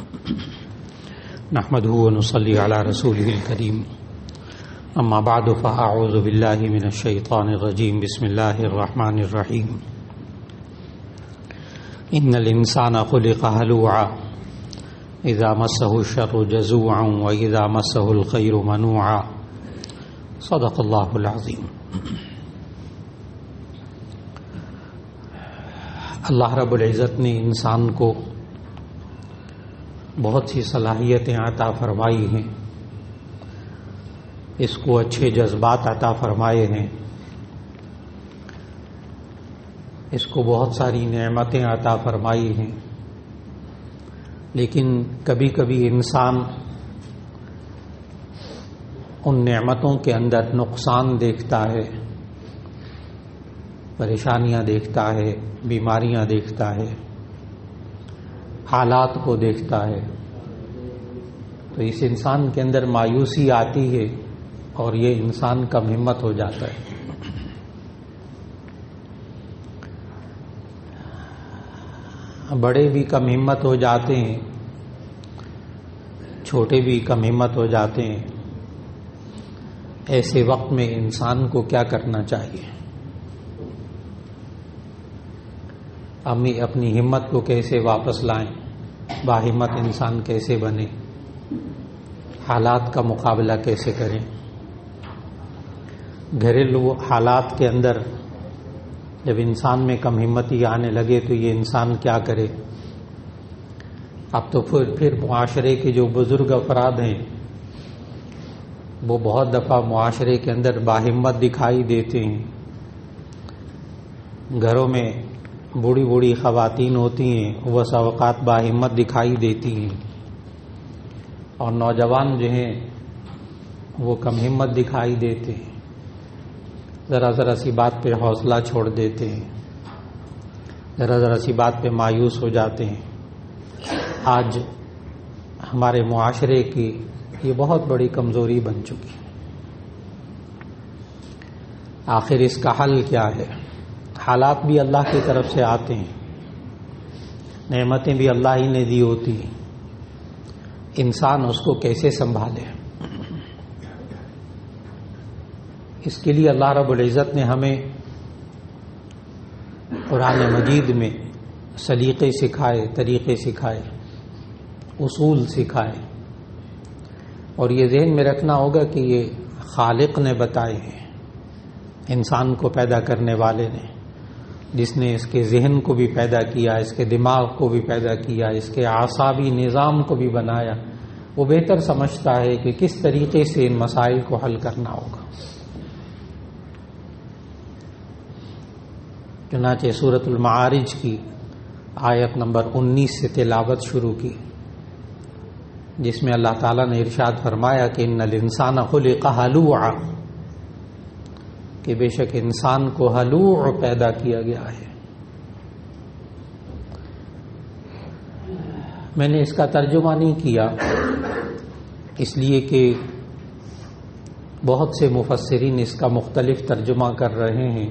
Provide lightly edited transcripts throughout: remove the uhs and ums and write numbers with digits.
نحمده ونصلي على رسوله الكريم اما بعد فاعوذ بالله من الشيطان الرجيم بسم الله الرحمن الرحيم ان الانسان خلق هلوعا اذا مسه الشر جزوعا واذا مسه الخير منوعا صدق الله العظيم۔ اللہ رب العزت نے انسان کو بہت سی صلاحیتیں عطا فرمائی ہیں، اس کو اچھے جذبات عطا فرمائے ہیں، اس کو بہت ساری نعمتیں عطا فرمائی ہیں، لیکن کبھی کبھی انسان ان نعمتوں کے اندر نقصان دیکھتا ہے، پریشانیاں دیکھتا ہے، بیماریاں دیکھتا ہے، حالات کو دیکھتا ہے، تو اس انسان کے اندر مایوسی آتی ہے اور یہ انسان کم ہمت ہو جاتا ہے۔ بڑے بھی کم ہمت ہو جاتے ہیں، چھوٹے بھی کم ہمت ہو جاتے ہیں۔ ایسے وقت میں انسان کو کیا کرنا چاہیے؟ اپنی ہمت کو کیسے واپس لائیں، باہمت انسان کیسے بنے، حالات کا مقابلہ کیسے کریں۔ گھریلو حالات کے اندر جب انسان میں کم ہمتی آنے لگے تو یہ انسان کیا کرے؟ اب تو پھر معاشرے کے جو بزرگ افراد ہیں وہ بہت دفعہ معاشرے کے اندر باہمت دکھائی دیتے ہیں۔ گھروں میں بوڑھی بوڑھی خواتین ہوتی ہیں، وہ اوقات باہمت دکھائی دیتی ہیں، اور نوجوان جو ہیں وہ کم ہمت دکھائی دیتے ہیں، ذرا سی بات پہ حوصلہ چھوڑ دیتے ہیں، ذرا سی بات پہ مایوس ہو جاتے ہیں۔ آج ہمارے معاشرے کی یہ بہت بڑی کمزوری بن چکی ہے۔ آخر اس کا حل کیا ہے؟ حالات بھی اللہ کی طرف سے آتے ہیں، نعمتیں بھی اللہ ہی نے دی ہوتی ہیں، انسان اس کو کیسے سنبھالے؟ اس کے لیے اللہ رب العزت نے ہمیں قرآن مجید میں سلیقے سکھائے، طریقے سکھائے، اصول سکھائے، اور یہ ذہن میں رکھنا ہوگا کہ یہ خالق نے بتائے ہیں، انسان کو پیدا کرنے والے نے، جس نے اس کے ذہن کو بھی پیدا کیا، اس کے دماغ کو بھی پیدا کیا، اس کے اعصابی نظام کو بھی بنایا، وہ بہتر سمجھتا ہے کہ کس طریقے سے ان مسائل کو حل کرنا ہوگا۔ چنانچہ سورۃ المعارج کی آیت نمبر 19 سے تلاوت شروع کی، جس میں اللہ تعالیٰ نے ارشاد فرمایا کہ ان الانسان خلق ہلوعا، کہ بے شک انسان کو ہلوع پیدا کیا گیا ہے۔ میں نے اس کا ترجمہ نہیں کیا اس لیے کہ بہت سے مفسرین اس کا مختلف ترجمہ کر رہے ہیں۔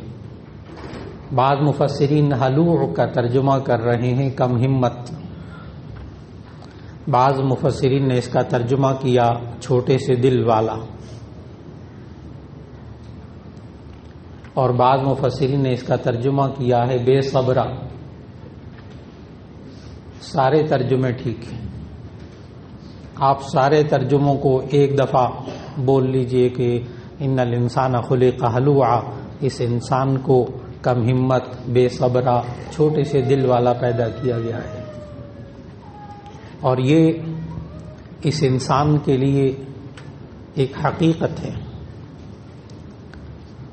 بعض مفسرین ہلوع کا ترجمہ کر رہے ہیں کم ہمت، بعض مفسرین نے اس کا ترجمہ کیا چھوٹے سے دل والا، اور بعض مفسرین نے اس کا ترجمہ کیا ہے بے صبرا۔ سارے ترجمے ٹھیک ہیں، آپ سارے ترجموں کو ایک دفعہ بول لیجئے کہ ان الانسان خلق ہلوعا، اس انسان کو کم ہمت، بے صبرا، چھوٹے سے دل والا پیدا کیا گیا ہے، اور یہ اس انسان کے لیے ایک حقیقت ہے۔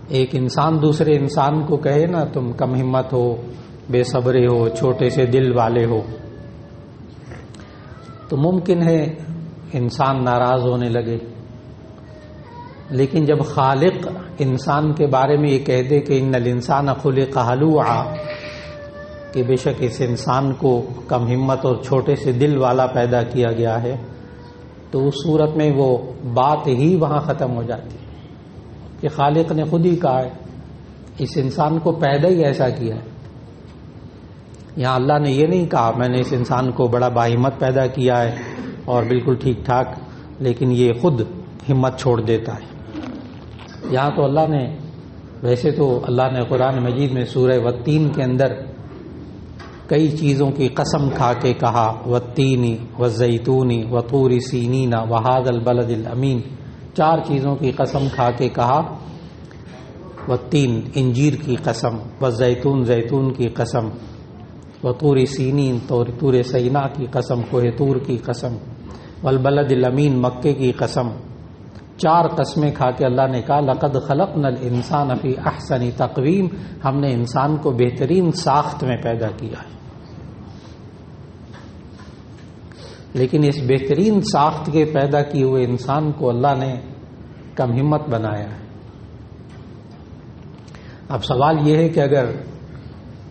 ایک انسان دوسرے انسان کو کہے نا تم کم ہمت ہو، بے صبرے ہو، چھوٹے سے دل والے ہو، تو ممکن ہے انسان ناراض ہونے لگے، لیکن جب خالق انسان کے بارے میں یہ کہہ دے کہ ان الانسان خلق ہلوعا، کہ بے شک اس انسان کو کم ہمت اور چھوٹے سے دل والا پیدا کیا گیا ہے، تو اس صورت میں وہ بات ہی وہاں ختم ہو جاتی ہے کہ خالق نے خود ہی کہا ہے، اس انسان کو پیدا ہی ایسا کیا ہے۔ یہاں اللہ نے یہ نہیں کہا میں نے اس انسان کو بڑا باہمت پیدا کیا ہے اور بالکل ٹھیک ٹھاک، لیکن یہ خود ہمت چھوڑ دیتا ہے۔ یہاں تو اللہ نے، ویسے تو اللہ نے قرآن مجید میں سورہ والتین کے اندر کئی چیزوں کی قسم کھا کے کہا، والتین والزیتون وطور سینین وہذا البلد الامین، 4 چیزوں کی قسم کھا کے کہا، والتین انجیر کی قسم، والزیتون زیتون کی قسم، وطور سینین طور سینا کی قسم، کوہ طور کی قسم، والبلد الامین مکے کی قسم۔ 4 قسمیں کھا کے اللہ نے کہا لقد خلقنا الانسان فی احسن تقویم، ہم نے انسان کو بہترین ساخت میں پیدا کیا ہے۔ لیکن اس بہترین ساخت کے پیدا کیے ہوئے انسان کو اللہ نے کم ہمت بنایا ہے۔ اب سوال یہ ہے کہ اگر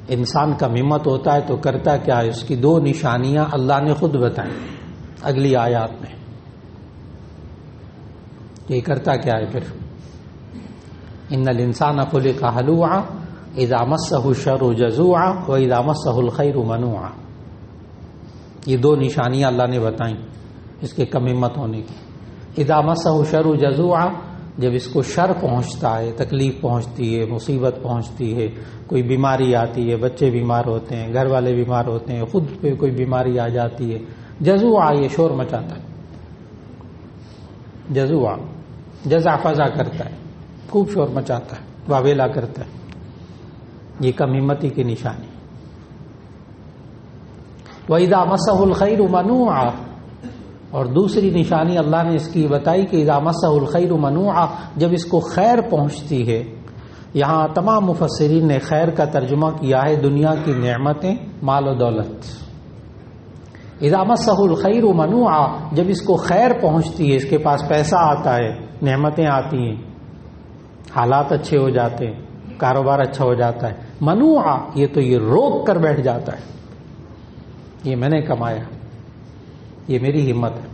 انسان کم ہمت ہوتا ہے تو کرتا کیا ہے؟ اس کی 2 نشانیاں اللہ نے خود بتائیں اگلی آیات میں۔ یہ کرتا کیا ہے پھر؟ ان الانسان خلق ہلوعا اذا مسہ الشر جزوعا واذا مسہ الخیر منوعا، یہ 2 نشانیاں اللہ نے بتائیں اس کے کم ہمت ہونے کی۔ اذا مسہ الشر جزوعا، جب اس کو شر پہنچتا ہے، تکلیف پہنچتی ہے، مصیبت پہنچتی ہے، کوئی بیماری آتی ہے، بچے بیمار ہوتے ہیں، گھر والے بیمار ہوتے ہیں، خود پہ کوئی بیماری آ جاتی ہے، جزوعا یہ شور مچاتا ہے، جزوعا جزع فضا کرتا ہے، خوب شور مچاتا ہے، واویلا کرتا ہے، یہ کم ہمتی کی نشانی۔ وَإِذَا مَسَّهُ الْخَيْرُ مَنُوعًا، اور دوسری نشانی اللہ نے اس کی بتائی کہ اذا مسہ الخیر منوعا، جب اس کو خیر پہنچتی ہے۔ یہاں تمام مفسرین نے خیر کا ترجمہ کیا ہے دنیا کی نعمتیں، مال و دولت۔ اذا مسہ الخیر منوعا، جب اس کو خیر پہنچتی ہے، اس کے پاس پیسہ آتا ہے، نعمتیں آتی ہیں، حالات اچھے ہو جاتے ہیں، کاروبار اچھا ہو جاتا ہے۔ منوعا، یہ تو یہ روک کر بیٹھ جاتا ہے، یہ میں نے کمایا، یہ میری ہمت ہے،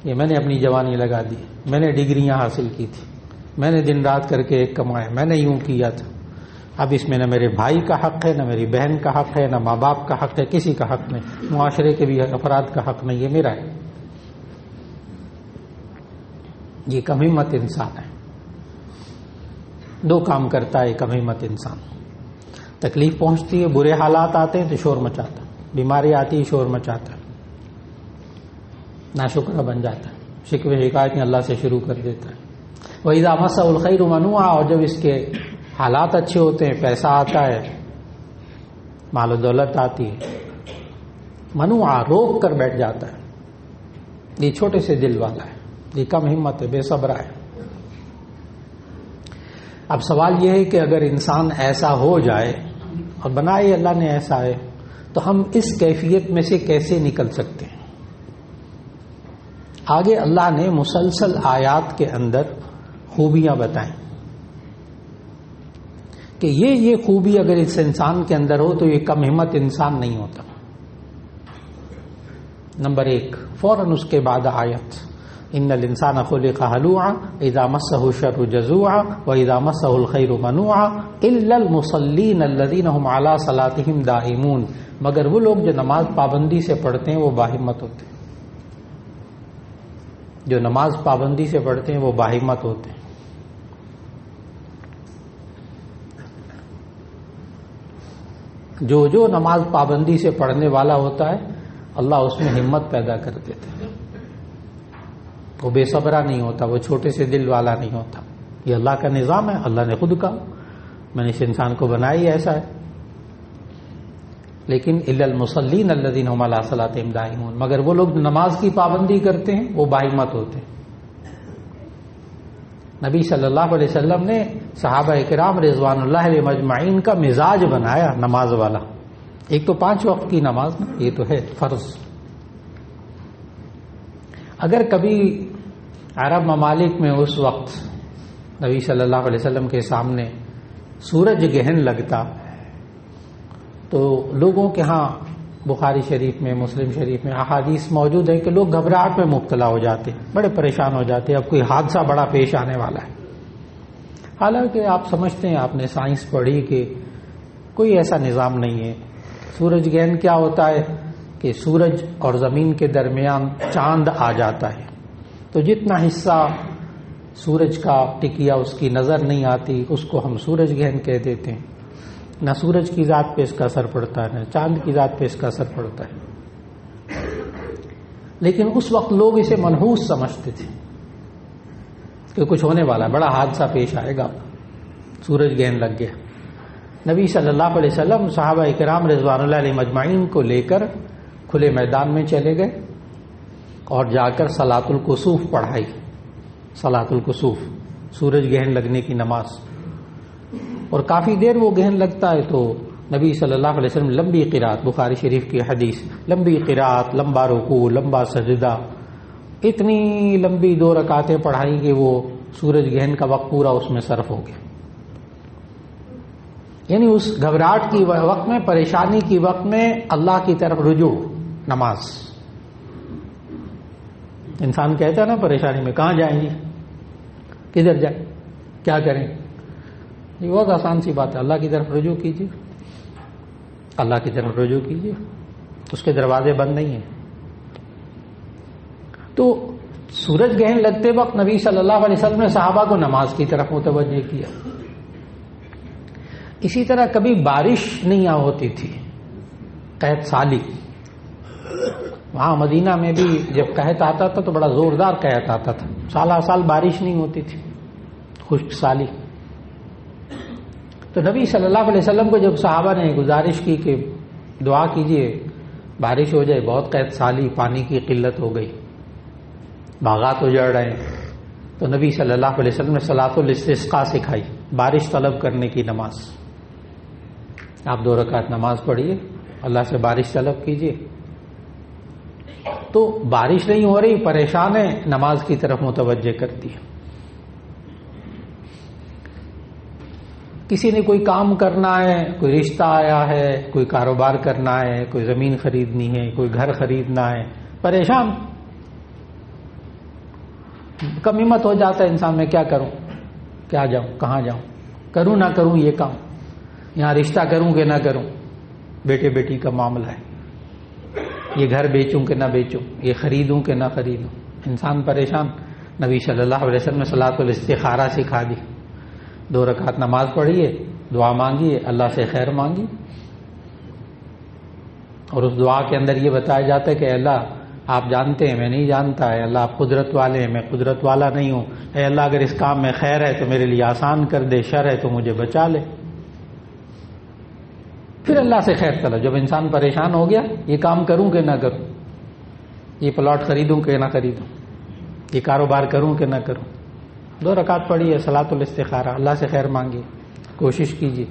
یہ میں نے اپنی جوانی لگا دی، میں نے ڈگریاں حاصل کی تھی، میں نے دن رات کر کے ایک کمایا، میں نے یوں کیا تھا، اب اس میں نہ میرے بھائی کا حق ہے، نہ میری بہن کا حق ہے، نہ ماں باپ کا حق ہے، کسی کا حق نہیں، معاشرے کے بھی افراد کا حق نہیں، یہ میرا ہے۔ یہ کم ہمت انسان ہے، 2 کام کرتا ہے کم ہمت انسان۔ تکلیف پہنچتی ہے، برے حالات آتے ہیں تو شور مچاتا ہے، بیماری آتی ہے شور مچاتا ہے، ناشکرہ بن جاتا ہے، شکوے شکایتیں اللہ سے شروع کر دیتا ہے۔ وَإِذَا مَسَّهُ الْخَيْرُ مَنُوعًا، اور جب اس کے حالات اچھے ہوتے ہیں، پیسہ آتا ہے، مال و دولت آتی ہے، منوعا روک کر بیٹھ جاتا ہے، یہ چھوٹے سے دل والا ہے، یہ کم ہمت ہے، بے صبرا ہے۔ اب سوال یہ ہے کہ اگر انسان ایسا ہو جائے، اور بنائے اللہ نے ایسا ہے، تو ہم اس کیفیت میں سے کیسے نکل سکتے ہیں؟ آگے اللہ نے مسلسل آیات کے اندر خوبیاں بتائیں کہ یہ خوبی اگر اس انسان کے اندر ہو تو یہ کم ہمت انسان نہیں ہوتا۔ نمبر 1، فوراً اس کے بعد آیت ان الانسان خلق ہلوعا اذا مسہ الشر جزوعا واذا مسہ الخیر منوعا الا المصلین الذین هم علی صلاتهم دائمون، مگر وہ لوگ جو نماز پابندی سے پڑھتے ہیں وہ باہمت ہوتے ہیں، جو نماز پابندی سے پڑھتے ہیں وہ باہمت ہوتے ہیں۔ جو نماز پابندی سے پڑھنے والا ہوتا ہے اللہ اس میں ہمت پیدا کر دیتا ہے، وہ بے صبرا نہیں ہوتا، وہ چھوٹے سے دل والا نہیں ہوتا۔ یہ اللہ کا نظام ہے، اللہ نے خود کہا میں نے اس انسان کو بنایا ہی ایسا ہے۔ لیکن الا المصلین الذین هم علی صلاتهم دائمون، مگر وہ لوگ جو نماز کی پابندی کرتے ہیں وہ باہمت ہوتے ہیں۔ نبی صلی اللہ علیہ وسلم نے صحابہ کرام رضوان اللہ علیہ مجمعین کا مزاج بنایا نماز والا۔ ایک تو 5 وقت کی نماز، یہ تو ہے فرض۔ اگر کبھی عرب ممالک میں اس وقت نبی صلی اللہ علیہ وسلم کے سامنے سورج گہن لگتا تو لوگوں کے ہاں بخاری شریف میں، مسلم شریف میں احادیث موجود ہے کہ لوگ گھبراہٹ میں مبتلا ہو جاتے، بڑے پریشان ہو جاتے، اب کوئی حادثہ بڑا پیش آنے والا ہے۔ حالانکہ آپ سمجھتے ہیں، آپ نے سائنس پڑھی کہ کوئی ایسا نظام نہیں ہے، سورج گہن کیا ہوتا ہے کہ سورج اور زمین کے درمیان چاند آ جاتا ہے، تو جتنا حصہ سورج کا ٹکیا اس کی نظر نہیں آتی اس کو ہم سورج گہن کہہ دیتے ہیں. نہ سورج کی ذات پہ اس کا اثر پڑتا ہے، نہ چاند کی ذات پہ اس کا اثر پڑتا ہے. لیکن اس وقت لوگ اسے منحوس سمجھتے تھے کہ کچھ ہونے والا ہے، بڑا حادثہ پیش آئے گا، سورج گہن لگ گیا. نبی صلی اللہ علیہ وسلم صحابہ کرام رضوان اللہ علیہ مجمعین کو لے کر کھلے میدان میں چلے گئے اور جا کر صلاۃ الکسوف پڑھائی. صلاۃ الکسوف سورج گہن لگنے کی نماز، اور کافی دیر وہ گہن لگتا ہے تو نبی صلی اللہ علیہ وسلم لمبی قرات، بخاری شریف کی حدیث، لمبی قرات، لمبا رکوع، لمبا سجدہ، اتنی لمبی 2 رکعتیں پڑھائی کہ وہ سورج گہن کا وقت پورا اس میں صرف ہو گیا. یعنی اس گھبراہٹ کی وقت میں، پریشانی کی وقت میں اللہ کی طرف رجوع نماز. انسان کہتا ہے نا پریشانی میں کہاں جائیں گے، کدھر جائیں، کیا کریں؟ یہ بہت آسان سی بات ہے، اللہ کی طرف رجوع کیجیے، اللہ کی طرف رجوع کیجیے، اس کے دروازے بند نہیں ہیں. تو سورج گہن لگتے وقت نبی صلی اللہ علیہ وسلم نے صحابہ کو نماز کی طرف متوجہ کیا. اسی طرح کبھی بارش نہیں ہوتی تھی، قحط سالی. وہاں مدینہ میں بھی جب قحط آتا تھا تو بڑا زوردار قحط آتا تھا، سالہ سال بارش نہیں ہوتی تھی، خشک سالی. تو نبی صلی اللہ علیہ وسلم کو جب صحابہ نے گزارش کی کہ دعا کیجئے بارش ہو جائے، بہت قحط سالی، پانی کی قلت ہو گئی، باغات اجڑ رہے ہیں، تو نبی صلی اللہ علیہ وسلم نے صلاۃ الاستسقاء سکھائی، بارش طلب کرنے کی نماز. آپ 2 رکعت نماز پڑھیے، اللہ سے بارش طلب کیجیے. تو بارش نہیں ہو رہی، پریشان ہے، نماز کی طرف متوجہ کرتی ہے. کسی نے کوئی کام کرنا ہے، کوئی رشتہ آیا ہے، کوئی کاروبار کرنا ہے، کوئی زمین خریدنی ہے، کوئی گھر خریدنا ہے، پریشان، کم ہمت ہو جاتا ہے انسان، میں کیا کروں، کیا جاؤں، کہاں جاؤں، کروں نہ کروں یہ کام، یہاں رشتہ کروں کہ نہ کروں، بیٹے بیٹی کا معاملہ ہے، یہ گھر بیچوں کہ نہ بیچوں، یہ خریدوں کہ نہ خریدوں، انسان پریشان. نبی صلی اللہ علیہ وسلم نے صلاۃ الاستخارہ سکھا دی. 2 رکعت نماز پڑھیے، دعا مانگیے، اللہ سے خیر مانگی، اور اس دعا کے اندر یہ بتایا جاتا ہے کہ اللہ آپ جانتے ہیں میں نہیں جانتا، ہے اللہ آپ قدرت والے ہیں میں قدرت والا نہیں ہوں، اے اللہ اگر اس کام میں خیر ہے تو میرے لیے آسان کر دے، شر ہے تو مجھے بچا لے. پھر اللہ سے خیر طلب. جب انسان پریشان ہو گیا، یہ کام کروں کہ نہ کروں، یہ پلاٹ خریدوں کہ نہ خریدوں، یہ کاروبار کروں کہ نہ کروں، 2 رکعت پڑھیے، صلاۃ الاستخارہ، اللہ سے خیر مانگیے، کوشش کیجیے،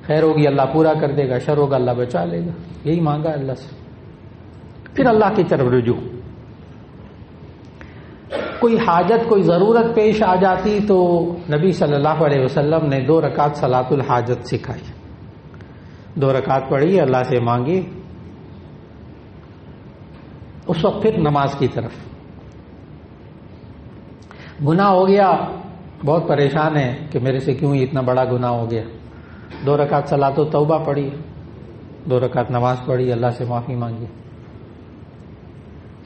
خیر ہوگی اللہ پورا کر دے گا، شر ہوگا اللہ بچا لے گا. یہی مانگا اللہ سے. پھر اللہ کی طرف رجوع. کوئی حاجت، کوئی ضرورت پیش آ جاتی تو نبی صلی اللہ علیہ وسلم نے 2 رکعت صلاۃ الحاجت سکھائی. 2 رکعت پڑھی، اللہ سے مانگی، اس وقت پھر نماز کی طرف. گناہ ہو گیا، بہت پریشان ہے کہ میرے سے کیوں اتنا بڑا گناہ ہو گیا، 2 رکعت صلاۃ التوبہ پڑھی، 2 رکعت نماز پڑھی، اللہ سے معافی مانگی.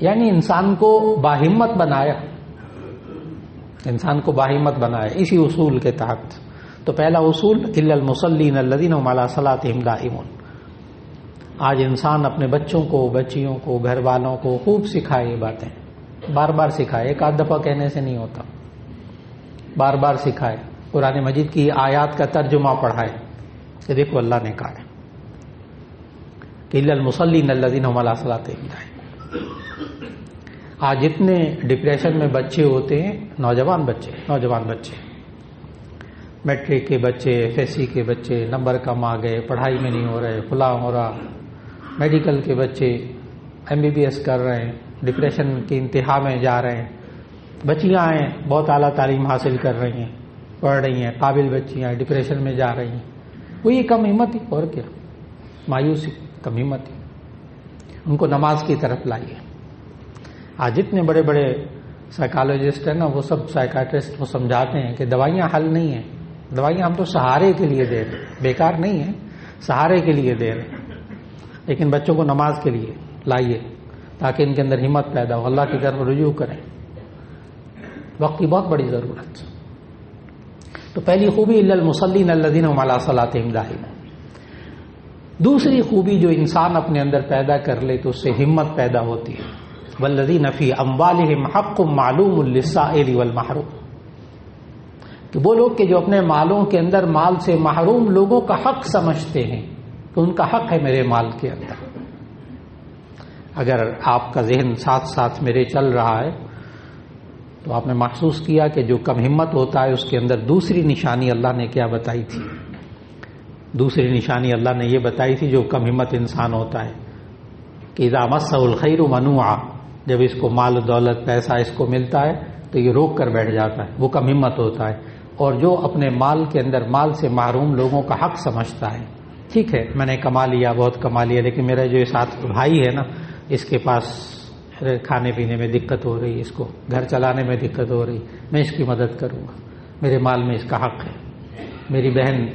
یعنی انسان کو باہمت بنایا، انسان کو باہمت بنایا اسی اصول کے تحت. تو پہلا اصول الا المصلین الذین هم علی صلاتهم دائمون. آج انسان اپنے بچوں کو، بچیوں کو، گھر والوں کو خوب سکھائے یہ باتیں، بار بار سکھائے، ایک آدھ دفعہ کہنے سے نہیں ہوتا، بار بار سکھائے. قرآن مجید کی آیات کا ترجمہ پڑھائے کہ دیکھو اللہ نے کہا ہے کہ الا المصلین الذین هم علی صلاتهم دائمون. آج جتنے ڈپریشن میں بچے ہوتے ہیں، نوجوان بچے، میٹرک کے بچے، ایف ایس سی کے بچے، نمبر کم آ گئے، پڑھائی میں نہیں ہو رہے، فلاں ہو رہا، میڈیکل کے بچے ایم بی بی ایس کر رہے ہیں، ڈپریشن کی انتہا میں جا رہے ہیں. بچیاں ہیں بہت اعلیٰ تعلیم حاصل کر رہی ہیں، پڑھ رہی ہیں، قابل بچیاں ہیں، ڈپریشن میں جا رہی ہیں. وہ یہ کم ہمت ہی، اور کیا، مایوسی، کم ہمت ہی. ان کو نماز کی طرف لائیے. آج جتنے بڑے بڑے سائیکالوجسٹ ہیں نا، وہ سب سائیکاٹرسٹ وہ سمجھاتے ہیں کہ دوائیاں حل نہیں ہیں، دوائیاں ہم تو سہارے کے لیے دے رہے ہیں، بیکار نہیں ہیں، سہارے کے لیے دے رہے ہیں. لیکن بچوں کو نماز کے لیے لائیے تاکہ ان کے اندر ہمت پیدا ہو، اللہ کی طرف رجوع کریں. وقت کی بہت بڑی ضرورت. تو پہلی خوبی الا المصلین الذین هم علی صلاتهم داہمون. دوسری خوبی جو انسان اپنے اندر پیدا کر لے تو اس سے ہمت پیدا ہوتی ہے. والذین فی اموالہم حق معلوم للسائل والمحروم. کہ وہ لوگ کہ جو اپنے مالوں کے اندر مال سے محروم لوگوں کا حق سمجھتے ہیں کہ ان کا حق ہے میرے مال کے اندر. اگر آپ کا ذہن ساتھ ساتھ میرے چل رہا ہے تو آپ نے محسوس کیا کہ جو کم ہمت ہوتا ہے اس کے اندر دوسری نشانی اللہ نے کیا بتائی تھی. دوسری نشانی اللہ نے یہ بتائی تھی جو کم ہمت انسان ہوتا ہے کہ اذا مسہ الخیر منوعا، جب اس کو مال و دولت پیسہ اس کو ملتا ہے تو یہ روک کر بیٹھ جاتا ہے، وہ کم ہمت ہوتا ہے. اور جو اپنے مال کے اندر مال سے محروم لوگوں کا حق سمجھتا ہے، ٹھیک ہے میں نے کما لیا، بہت کما لیا، لیکن میرا جو ساتھ بھائی ہے نا اس کے پاس کھانے پینے میں دقت ہو رہی، اس کو گھر چلانے میں دقت ہو رہی، میں اس کی مدد کروں گا، میرے مال میں اس کا حق ہے. میری بہن،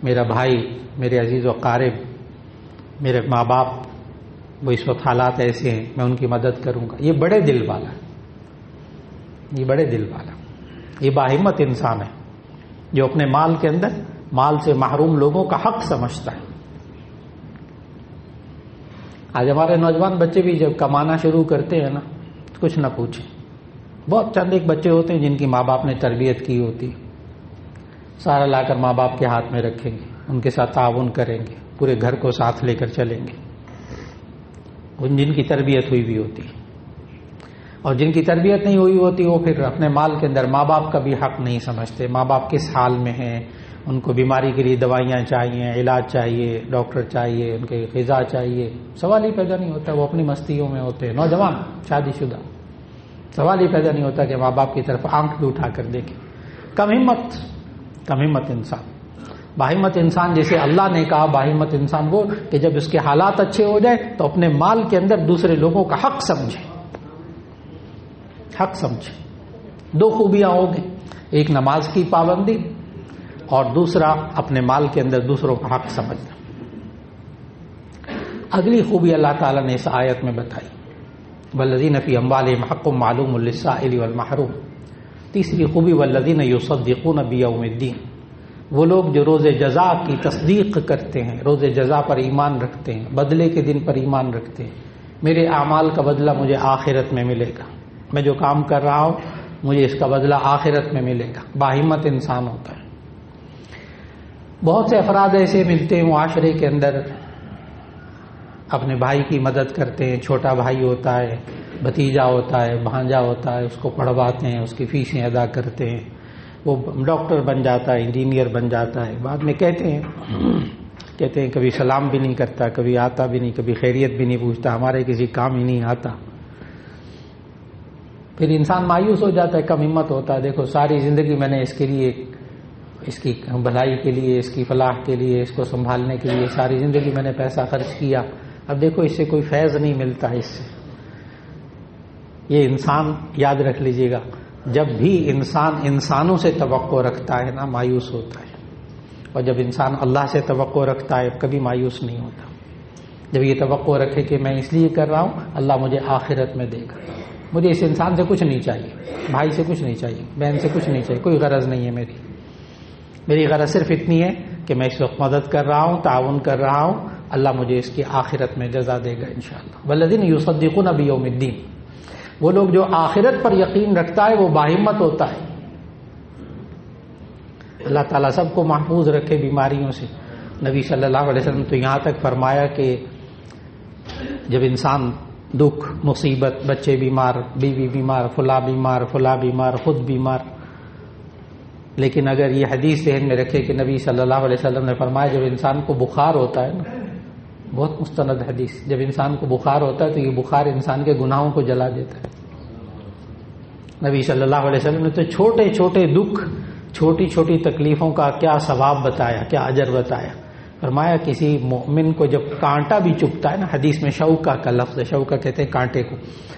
میرا بھائی، میرے عزیز و قارب، میرے ماں باپ، وہ اس وقت حالات ایسے ہیں، میں ان کی مدد کروں گا. یہ بڑے دل والا، یہ بڑے دل والا، یہ باہمت انسان ہے جو اپنے مال کے اندر مال سے محروم لوگوں کا حق سمجھتا ہے. آج ہمارے نوجوان بچے بھی جب کمانا شروع کرتے ہیں نا کچھ نہ پوچھیں. بہت چند ایک بچے ہوتے ہیں جن کی ماں باپ نے تربیت کی ہوتی، سارا لا کر ماں باپ کے ہاتھ میں رکھیں گے، ان کے ساتھ تعاون کریں گے، پورے گھر کو ساتھ لے کر چلیں گے. جن کی تربیت ہوئی بھی ہوتی، اور جن کی تربیت نہیں ہوئی ہوتی وہ پھر اپنے مال کے اندر ماں باپ کا بھی حق نہیں سمجھتے. ماں باپ کس حال میں ہیں، ان کو بیماری کے لیے دوائیاں چاہیے، علاج چاہیے، ڈاکٹر چاہیے، ان کے غذا چاہیے، سوال ہی پیدا نہیں ہوتا. وہ اپنی مستیوں میں ہوتے ہیں، نوجوان شادی شدہ، سوال ہی پیدا نہیں ہوتا کہ ماں باپ کی طرف آنکھ بھی اٹھا کر دیکھیں. کم ہمت انسان. باہمت انسان جیسے اللہ نے کہا، باہمت انسان وہ کہ جب اس کے حالات اچھے ہو جائے تو اپنے مال کے اندر دوسرے لوگوں کا حق سمجھے. دو خوبیاں ہو گئی، ایک نماز کی پابندی اور دوسرا اپنے مال کے اندر دوسروں کا حق سمجھنا. اگلی خوبی اللہ تعالیٰ نے اس آیت میں بتائی، والذین فی اموالہم حق معلوم للسائل والمحروم. تیسری خوبی والذین یصدقون بیوم الدین. وہ لوگ جو روز جزا کی تصدیق کرتے ہیں، روز جزا پر ایمان رکھتے ہیں، بدلے کے دن پر ایمان رکھتے ہیں. میرے اعمال کا بدلہ مجھے آخرت میں ملے گا، میں جو کام کر رہا ہوں مجھے اس کا بدلہ آخرت میں ملے گا. باہمت انسان ہوتا ہے. بہت سے افراد ایسے ملتے ہیں معاشرے کے اندر، اپنے بھائی کی مدد کرتے ہیں. چھوٹا بھائی ہوتا ہے، بھتیجا ہوتا ہے، بھانجا ہوتا ہے، اس کو پڑھواتے ہیں، اس کی فیسیں ادا کرتے ہیں. وہ ڈاکٹر بن جاتا ہے، انجینئر بن جاتا ہے. بعد میں کہتے ہیں کبھی سلام بھی نہیں کرتا، کبھی آتا بھی نہیں، کبھی خیریت بھی نہیں پوچھتا، ہمارے کسی کام ہی نہیں آتا. پھر انسان مایوس ہو جاتا ہے، کم ہمت ہوتا ہے. دیکھو ساری زندگی میں نے اس کے لیے، اس کی بھلائی کے لیے، اس کی فلاح کے لیے، اس کو سنبھالنے کے لیے ساری زندگی میں نے پیسہ خرچ کیا، اب دیکھو اس سے کوئی فیض نہیں ملتا. اس سے یہ انسان یاد رکھ لیجئے گا، جب بھی انسان انسانوں سے توقع رکھتا ہے نا مایوس ہوتا ہے، اور جب انسان اللہ سے توقع رکھتا ہے کبھی مایوس نہیں ہوتا. جب یہ توقع رکھے کہ میں اس لیے کر رہا ہوں اللہ مجھے آخرت میں دے گا، مجھے اس انسان سے کچھ نہیں چاہیے، بھائی سے کچھ نہیں چاہیے، بہن سے کچھ نہیں چاہیے، کوئی غرض نہیں ہے میری غرض صرف اتنی ہے کہ میں اس وقت مدد کر رہا ہوں، تعاون کر رہا ہوں، اللہ مجھے اس کی آخرت میں جزا دے گا انشاءاللہ. والذین یصدقون بیوم الدین. وہ لوگ جو آخرت پر یقین رکھتا ہے وہ باہمت ہوتا ہے. اللہ تعالیٰ سب کو محفوظ رکھے بیماریوں سے. نبی صلی اللہ علیہ وسلم تو یہاں تک فرمایا کہ جب انسان دکھ، مصیبت، بچے بیمار، بیوی بیمار، فلاں بیمار، خود بیمار، لیکن اگر یہ حدیث ذہن میں رکھے کہ نبی صلی اللہ علیہ وسلم نے فرمایا جب انسان کو بخار ہوتا ہے نا، بہت مستند حدیث، جب انسان کو بخار ہوتا ہے تو یہ بخار انسان کے گناہوں کو جلا دیتا ہے. نبی صلی اللہ علیہ وسلم نے تو چھوٹے چھوٹے دکھ، چھوٹی چھوٹی تکلیفوں کا کیا ثواب بتایا، کیا اجر بتایا. فرمایا کسی مومن کو جب کانٹا بھی چبھتا ہے نا، حدیث میں شوکا کا لفظ ہے، شوکا کہتے ہیں کانٹے کو،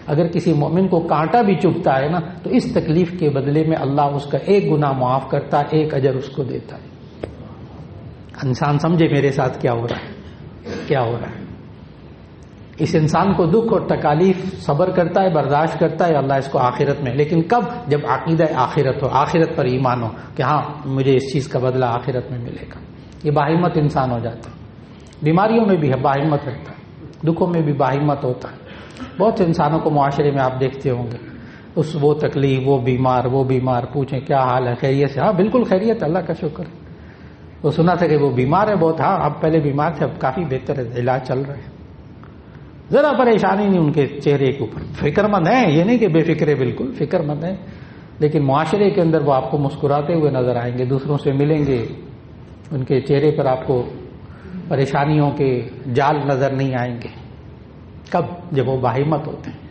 اگر کسی مومن کو کانٹا بھی چبھتا ہے نا تو اس تکلیف کے بدلے میں اللہ اس کا ایک گناہ معاف کرتا ہے، ایک اجر اس کو دیتا ہے. انسان سمجھے میرے ساتھ کیا ہو رہا ہے. اس انسان کو دکھ اور تکالیف صبر کرتا ہے، برداشت کرتا ہے، اللہ اس کو آخرت میں، لیکن کب؟ جب عقیدہ آخرت ہو، آخرت پر ایمان ہو کہ ہاں مجھے اس چیز کا بدلہ آخرت میں ملے گا۔ یہ باہمت انسان ہو جاتا ہے۔ بیماریوں میں بھی باہمت رہتا ہے، دکھوں میں بھی باہمت ہوتا ہے۔ بہت سے انسانوں کو معاشرے میں آپ دیکھتے ہوں گے، وہ تکلیف، وہ بیمار، پوچھیں کیا حال ہے، خیریت سے؟ ہاں بالکل خیریت، اللہ کا شکر ہے۔ وہ سنا تھا کہ وہ بیمار ہے بہت، ہاں اب پہلے بیمار تھے، اب کافی بہتر ہے، علاج چل رہا ہے۔ ذرا پریشانی نہیں ان کے چہرے کے اوپر، فکر مند ہیں، یہ نہیں کہ بے فکر ہے، بالکل فکر مند ہیں، لیکن معاشرے کے اندر وہ آپ کو مسکراتے ہوئے نظر آئیں گے، دوسروں سے ملیں گے، ان کے چہرے پر آپ کو پریشانیوں کے جال نظر نہیں آئیں گے۔ کب؟ جب وہ باہمت ہوتے ہیں۔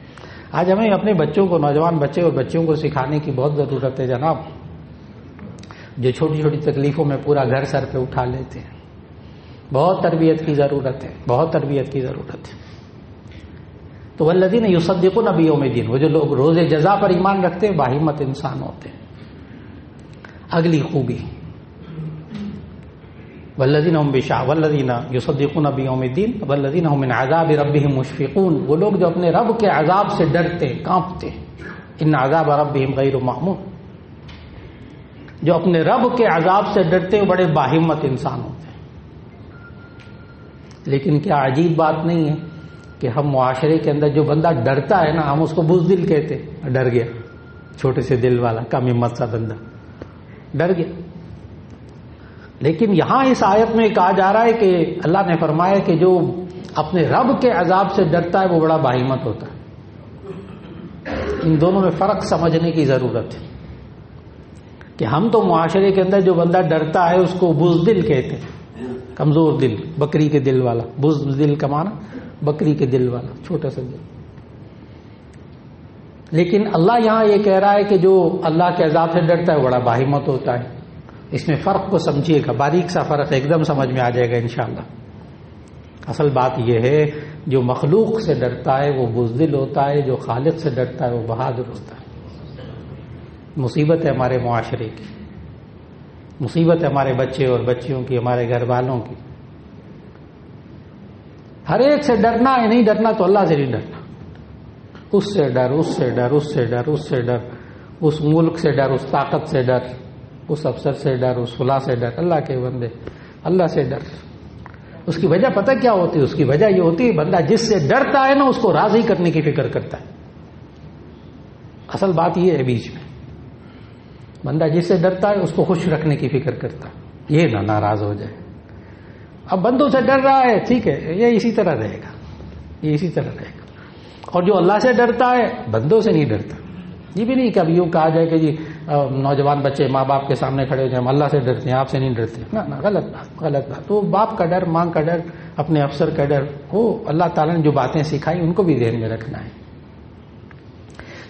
آج ہمیں اپنے بچوں کو، نوجوان بچے اور بچیوں کو سکھانے کی بہت ضرورت ہے جناب، جو چھوٹی چھوٹی تکلیفوں میں پورا گھر سر پہ اٹھا لیتے ہیں۔ بہت تربیت کی ضرورت ہے، بہت تربیت کی ضرورت ہے۔ تو والذین یصدقون بیوم الدین، وہ جو لوگ روز جزا پر ایمان رکھتے ہیں، باہمت انسان ہوتے ہیں۔ اگلی خوبی والذین یصدقون بیوم الدین والذین هم من عذاب ربهم مشفقون، وہ لوگ جو اپنے رب کے عذاب سے ڈرتے، کانپتے، ان عذاب ربهم غیر مأمون، جو اپنے رب کے عذاب سے ڈرتے وہ بڑے باہمت انسان ہوتے ہیں۔ لیکن کیا عجیب بات نہیں ہے کہ ہم معاشرے کے اندر جو بندہ ڈرتا ہے نا، ہم اس کو بزدل کہتے، ڈر گیا، چھوٹے سے دل والا، کم ہمت سا بندہ، ڈر گیا۔ لیکن یہاں اس آیت میں کہا جا رہا ہے کہ اللہ نے فرمایا کہ جو اپنے رب کے عذاب سے ڈرتا ہے وہ بڑا باہمت ہوتا ہے۔ ان دونوں میں فرق سمجھنے کی ضرورت ہے کہ ہم تو معاشرے کے اندر جو بندہ ڈرتا ہے اس کو بزدل کہتے ہیں، کمزور دل، بکری کے دل والا، بزدل کا معنی بکری کے دل والا، چھوٹا سا دل۔ لیکن اللہ یہاں یہ کہہ رہا ہے کہ جو اللہ کے عذاب سے ڈرتا ہے وہ بڑا باہمت ہوتا ہے۔ اس میں فرق کو سمجھیے گا، باریک سا فرق ایک دم سمجھ میں آ جائے گا انشاءاللہ۔ اصل بات یہ ہے جو مخلوق سے ڈرتا ہے وہ بزدل ہوتا ہے، جو خالق سے ڈرتا ہے وہ بہادر ہوتا ہے۔ مصیبت ہے ہمارے معاشرے کی، مصیبت ہے ہمارے بچے اور بچیوں کی، ہمارے گھر والوں کی۔ ہر ایک سے ڈرنا ہے، نہیں ڈرنا تو اللہ سے نہیں ڈرنا، اس سے ڈر، اس سے ڈر، اس سے ڈر، اس سے ڈر، اس ملک سے ڈر، اس طاقت سے ڈر، اس افسر سے ڈر، اس فلاں سے ڈر۔ اللہ کے بندے اللہ سے ڈر۔ اس کی وجہ پتہ کیا ہوتی ہے؟ اس کی وجہ یہ ہوتی ہے بندہ جس سے ڈرتا ہے نا اس کو راضی کرنے کی فکر کرتا ہے۔ اصل بات یہ ہے بیچ میں، بندہ جس سے ڈرتا ہے اس کو خوش رکھنے کی فکر کرتا ہے، یہ نہ ناراض ہو جائے۔ اب بندوں سے ڈر رہا ہے، ٹھیک ہے، یہ اسی طرح رہے گا، یہ اسی طرح رہے گا۔ اور جو اللہ سے ڈرتا ہے بندوں سے نہیں ڈرتا۔ یہ بھی نہیں کہ اب یوں کہا جائے کہ جی نوجوان بچے ماں باپ کے سامنے کھڑے ہو جائیں، ہم اللہ سے ڈرتے ہیں، آپ سے نہیں ڈرتے، نہ غلط بات، غلط بات۔ تو باپ کا ڈر، ماں کا ڈر، اپنے افسر کا ڈر، وہ اللہ تعالیٰ نے جو باتیں سکھائی ان کو بھی ذہن میں رکھنا ہے۔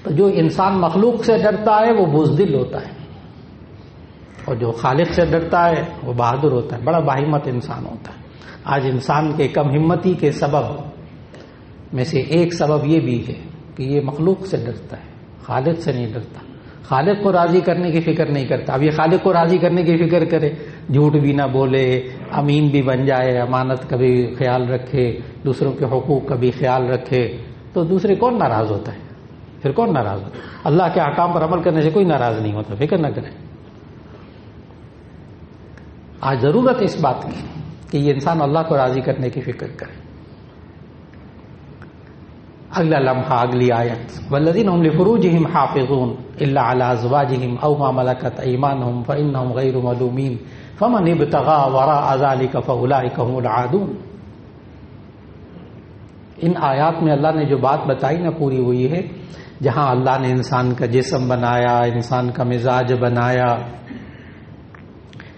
تو جو انسان مخلوق سے ڈرتا ہے وہ بزدل ہوتا ہے، اور جو خالق سے ڈرتا ہے وہ بہادر ہوتا ہے، بڑا باہمت انسان ہوتا ہے۔ آج انسان کے کم ہمتی کے سبب میں سے ایک سبب یہ بھی ہے کہ یہ مخلوق سے ڈرتا ہے، خالق سے نہیں ڈرتا، خالق کو راضی کرنے کی فکر نہیں کرتا۔ اب یہ خالق کو راضی کرنے کی فکر کرے، جھوٹ بھی نہ بولے، امین بھی بن جائے، امانت کا بھی خیال رکھے، دوسروں کے حقوق کا بھی خیال رکھے، تو دوسرے کون ناراض ہوتا ہے؟ پھر کون ناراض ہوتا ہے؟ اللہ کے احکام پر عمل کرنے سے کوئی ناراض نہیں ہوتا، فکر نہ کریں۔ آج ضرورت ہے اس بات کی کہ یہ انسان اللہ کو راضی کرنے کی فکر کرے۔ اگلا لمحہ، اگلی آیت، والذین هم لفروجهم حافظون الا علی ازواجهم او ما ملکت ایمانهم فانهم غیر ملومین فمن ابتغى وراء ذلك فاولئک هم العادون۔ ان آیات میں اللہ نے جو بات بتائی نا پوری وہ یہ ہے، جہاں اللہ نے انسان کا جسم بنایا، انسان کا مزاج بنایا،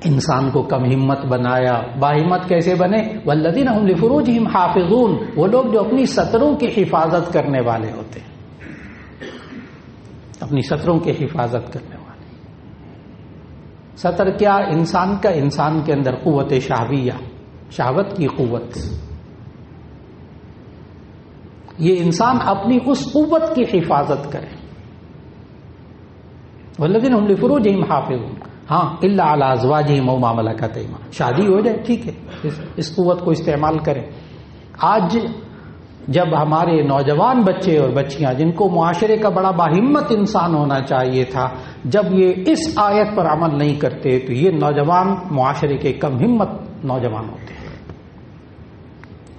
انسان کو کم ہمت بنایا، باہمت کیسے بنے؟ والذین هم لفروجهم حافظون، وہ لوگ جو اپنی ستروں کی حفاظت کرنے والے ہوتے ہیں، اپنی ستروں کی حفاظت کرنے والے۔ ستر کیا؟ انسان کا، انسان کے اندر قوت شہویہ، شہوت کی قوت، یہ انسان اپنی اس قوت کی حفاظت کرے۔ والذین هم لفروجهم حافظون، ہاں الا علی ازواجہم او ما ملکت ایمانہم، شادی ہو جائے ٹھیک ہے، اس قوت کو استعمال کریں۔ آج جب ہمارے نوجوان بچے اور بچیاں جن کو معاشرے کا بڑا باہمت انسان ہونا چاہیے تھا، جب یہ اس آیت پر عمل نہیں کرتے تو یہ نوجوان معاشرے کے کم ہمت نوجوان ہوتے ہیں۔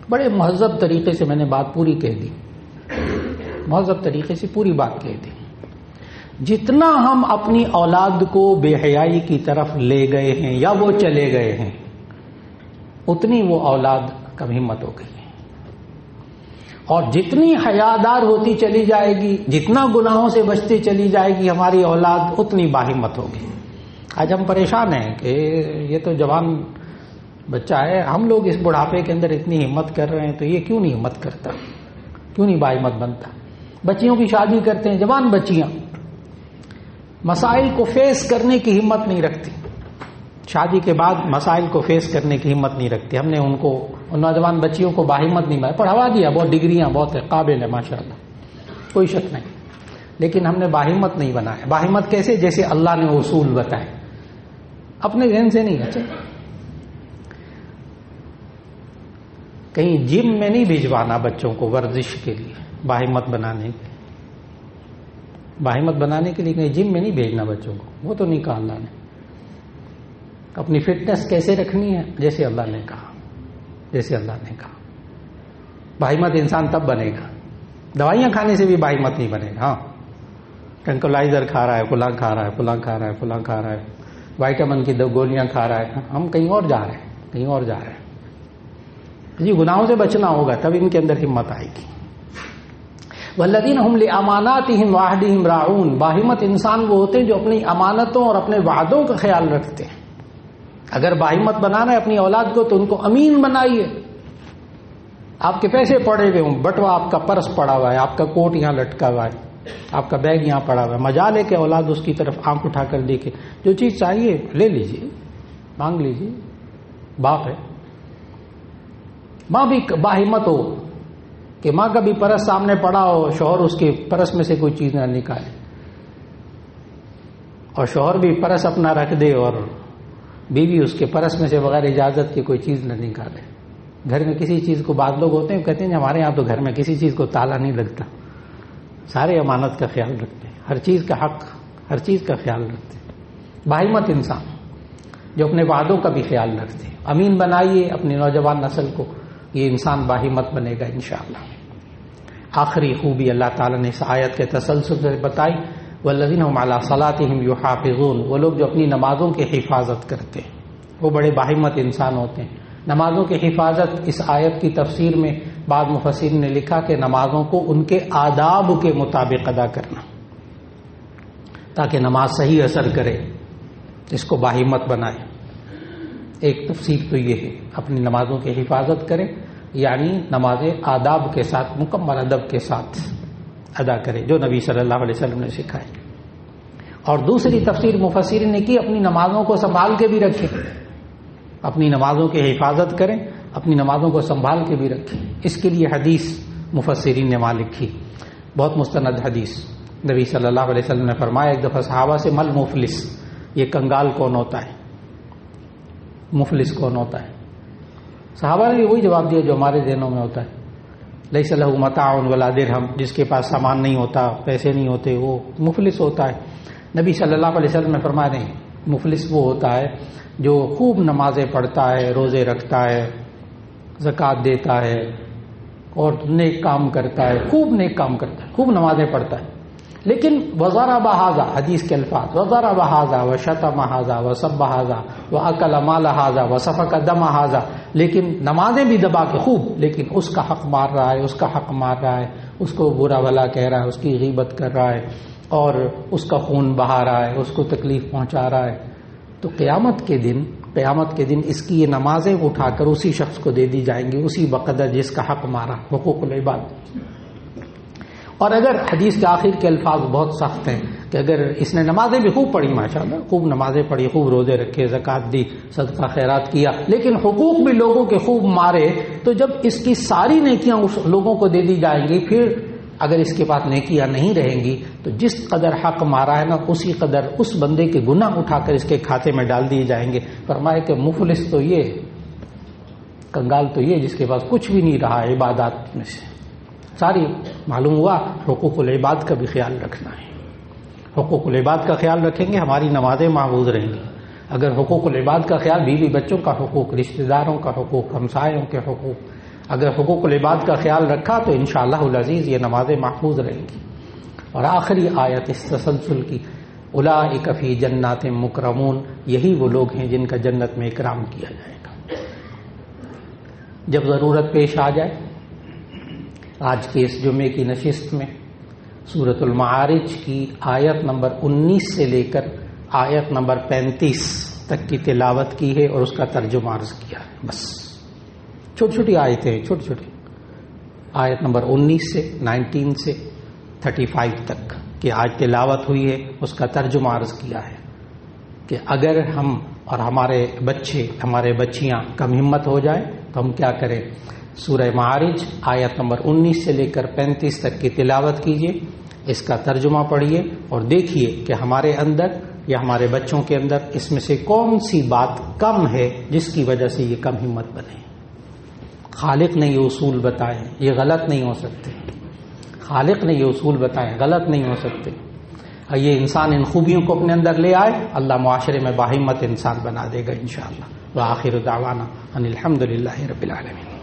بڑے مہذب طریقے سے میں نے بات پوری کہہ دی، مہذب طریقے سے پوری بات کہہ دی۔ جتنا ہم اپنی اولاد کو بے حیائی کی طرف لے گئے ہیں یا وہ چلے گئے ہیں، اتنی وہ اولاد کم ہمت ہو گئی ہے، اور جتنی حیادار ہوتی چلی جائے گی، جتنا گناہوں سے بچتی چلی جائے گی ہماری اولاد، اتنی باہمت ہوگی۔ آج ہم پریشان ہیں کہ یہ تو جوان بچہ ہے، ہم لوگ اس بڑھاپے کے اندر اتنی ہمت کر رہے ہیں تو یہ کیوں نہیں ہمت کرتا، کیوں نہیں باہمت بنتا؟ بچیوں کی شادی کرتے ہیں، جوان بچیاں مسائل کو فیس کرنے کی ہمت نہیں رکھتی، شادی کے بعد مسائل کو فیس کرنے کی ہمت نہیں رکھتی۔ ہم نے ان نوجوان بچیوں کو باہمت نہیں بنایا، پڑھوا دیا، بہت ڈگریاں بہت ہے، قابل ہے ماشاءاللہ، کوئی شک نہیں، لیکن ہم نے باہمت نہیں بنایا۔ باہمت کیسے؟ جیسے اللہ نے اصول بتائے، اپنے ذہن سے نہیں۔ اچھا، کہیں جم میں نہیں بھجوانا بچوں کو ورزش کے لیے، باہمت بنانے کے لیے، باہمت بنانے کے لیے کہیں جم میں نہیں بھیجنا بچوں کو، وہ تو نہیں کہا اللہ نے۔ اپنی فٹنس کیسے رکھنی ہے؟ جیسے اللہ نے کہا، جیسے اللہ نے کہا۔ باہمت انسان تب بنے گا، دوائیاں کھانے سے بھی باہمت نہیں بنے گا۔ ہاں، ٹرنکلائزر کھا رہا ہے، فلاں کھا رہا ہے، فلاں کھا رہا ہے، فلاں کھا رہا ہے، وائٹامن کی گولیاں کھا رہا ہے، ہم کہیں اور جا رہے ہیں، کہیں اور جا رہے ہیں۔ جی، گناہوں سے بچنا ہوگا تب ان کے اندر ہمت آئے گی۔ والذین هم لاماناتهم وعهدهم راعون، باہمت انسان وہ ہوتے ہیں جو اپنی امانتوں اور اپنے وعدوں کا خیال رکھتے ہیں۔ اگر باہمت بنانا ہے اپنی اولاد کو تو ان کو امین بنائیے۔ آپ کے پیسے پڑے ہوئے ہوں، بٹوا آپ کا پرس پڑا ہوا ہے، آپ کا کوٹ یہاں لٹکا ہوا ہے، آپ کا بیگ یہاں پڑا ہوا ہے، مجال ہے کہ اولاد اس کی طرف آنکھ اٹھا کر دیکھے، جو چیز چاہیے لے لیجیے، مانگ لیجیے، باپ ہے۔ ماں بھی باہمت ہو کہ ماں کا بھی پرس سامنے پڑا ہو، شوہر اس کے پرس میں سے کوئی چیز نہ نکالے، اور شوہر بھی پرس اپنا رکھ دے اور بیوی اس کے پرس میں سے بغیر اجازت کی کوئی چیز نہ نکالے۔ گھر میں کسی چیز کو، بعض لوگ ہوتے ہیں کہتے ہیں ہمارے یہاں تو گھر میں کسی چیز کو تالا نہیں لگتا، سارے امانت کا خیال رکھتے ہیں، ہر چیز کا حق، ہر چیز کا خیال رکھتے ہیں۔ باہمت انسان جو اپنے وعدوں کا بھی خیال رکھتے ہیں، امین بنائیے اپنی نوجوان نسل کو، یہ انسان باہمت بنے گا انشاءاللہ۔ آخری خوبی اللہ تعالیٰ نے اس آیت کے تسلسل سے بتائی، والذین هم علی صلاتهم یحافظون، وہ لوگ جو اپنی نمازوں کی حفاظت کرتے ہیں، وہ بڑے باہمت انسان ہوتے ہیں۔ نمازوں کی حفاظت، اس آیت کی تفسیر میں بعض مفسرین نے لکھا کہ نمازوں کو ان کے آداب کے مطابق ادا کرنا، تاکہ نماز صحیح اثر کرے، اس کو باہمت بنائے۔ ایک تفسیر تو یہ ہے، اپنی نمازوں کی حفاظت کریں، یعنی نمازیں آداب کے ساتھ، مکمل ادب کے ساتھ ادا کریں جو نبی صلی اللہ علیہ وسلم نے سکھائے۔ اور دوسری تفسیر مفسرین نے کی، اپنی نمازوں کو سنبھال کے بھی رکھیں، اپنی نمازوں کی حفاظت کریں، اپنی نمازوں کو سنبھال کے بھی رکھیں۔ اس کے لیے حدیث مفسرین نے وہاں لکھی، بہت مستند حدیث۔ نبی صلی اللہ علیہ وسلم نے فرمایا ایک دفعہ صحابہ سے، مل مفلس، یہ کنگال کون ہوتا ہے، مفلس کون ہوتا ہے؟ صحابہ نے وہی جواب دیا جو ہمارے ذہنوں میں ہوتا ہے، لیس لہ متاع ولا درہم، جس کے پاس سامان نہیں ہوتا، پیسے نہیں ہوتے، وہ مفلس ہوتا ہے۔ نبی صلی اللہ علیہ وسلم نے فرمایا نہیں، مفلس وہ ہوتا ہے جو خوب نمازیں پڑھتا ہے، روزے رکھتا ہے، زکوٰۃ دیتا ہے اور نیک کام کرتا ہے، خوب نیک کام کرتا ہے، خوب نمازیں پڑھتا ہے، لیکن وضرب ھذا، حدیث کے الفاظ، وضرب ھذا وشتم ھذا وسب ھذا واکل مال ھذا وسفک دم ھذا، لیکن نمازیں بھی دبا کے خوب، لیکن اس کا حق مار رہا ہے، اس کا حق مار رہا ہے، اس کو برا بھلا کہہ رہا ہے، اس کی غیبت کر رہا ہے اور اس کا خون بہا رہا ہے، اس کو تکلیف پہنچا رہا ہے، تو قیامت کے دن اس کی یہ نمازیں اٹھا کر اسی شخص کو دے دی جائیں گی، اسی بقدر جس کا حق مارا، حقوق العباد۔ اور اگر حدیث کے آخر کے الفاظ بہت سخت ہیں کہ اگر اس نے نمازیں بھی خوب پڑھی، ماشاءاللہ خوب نمازیں پڑھی، خوب روزے رکھے، زکوٰۃ دی، صدقہ خیرات کیا، لیکن حقوق بھی لوگوں کے خوب مارے، تو جب اس کی ساری نیکیاں اس لوگوں کو دے دی جائیں گی، پھر اگر اس کے پاس نیکیاں نہیں رہیں گی تو جس قدر حق مارا ہے نا، اسی قدر اس بندے کے گناہ اٹھا کر اس کے کھاتے میں ڈال دیے جائیں گے۔ فرمایا کہ مفلس تو یہ، کنگال تو یہ جس کے پاس کچھ بھی نہیں رہا عبادات میں سے، ساری معلوم ہوا حقوق العباد کا بھی خیال رکھنا ہے. حقوق العباد کا خیال رکھیں گے ہماری نمازیں محفوظ رہیں گی. اگر حقوق العباد کا خیال بیوی بچوں کا حقوق، رشتہ داروں کا حقوق، ہمسایوں کے حقوق، اگر حقوق العباد کا خیال رکھا تو انشاءاللہ العزیز یہ نمازیں محفوظ رہیں گی. اور آخری آیت اس تسلسل کی، اولئک فی جنات مکرمون، یہی وہ لوگ ہیں جن کا جنت میں اکرام کیا جائے گا. جب ضرورت پیش آ جائے، آج کے اس جمعے کی نشست میں سورۃ المعارج کی آیت نمبر 19 سے لے کر آیت نمبر 35 تک کی تلاوت کی ہے اور اس کا ترجمہ عرض کیا ہے. بس چھوٹی چھوٹی آیتیں ہیں، چھوٹی چھوٹی آیت نمبر 19 سے 19 سے 35 تک کہ آج تلاوت ہوئی ہے، اس کا ترجمہ عرض کیا ہے کہ اگر ہم اور ہمارے بچے، ہمارے بچیاں کم ہمت ہو جائیں تو ہم کیا کریں. سورہ معارج آیت نمبر 19 سے لے کر 35 تک کی تلاوت کیجیے، اس کا ترجمہ پڑھیے اور دیکھیے کہ ہمارے اندر یا ہمارے بچوں کے اندر اس میں سے کون سی بات کم ہے جس کی وجہ سے یہ کم ہمت بنے. خالق نے یہ اصول بتائے، یہ غلط نہیں ہو سکتے. خالق نے یہ اصول بتائے، غلط نہیں ہو سکتے. یہ انسان ان خوبیوں کو اپنے اندر لے آئے، اللہ معاشرے میں باہمت انسان بنا دے گا انشاءاللہ. وآخر دعوانا ان الحمدللہ رب العالمین.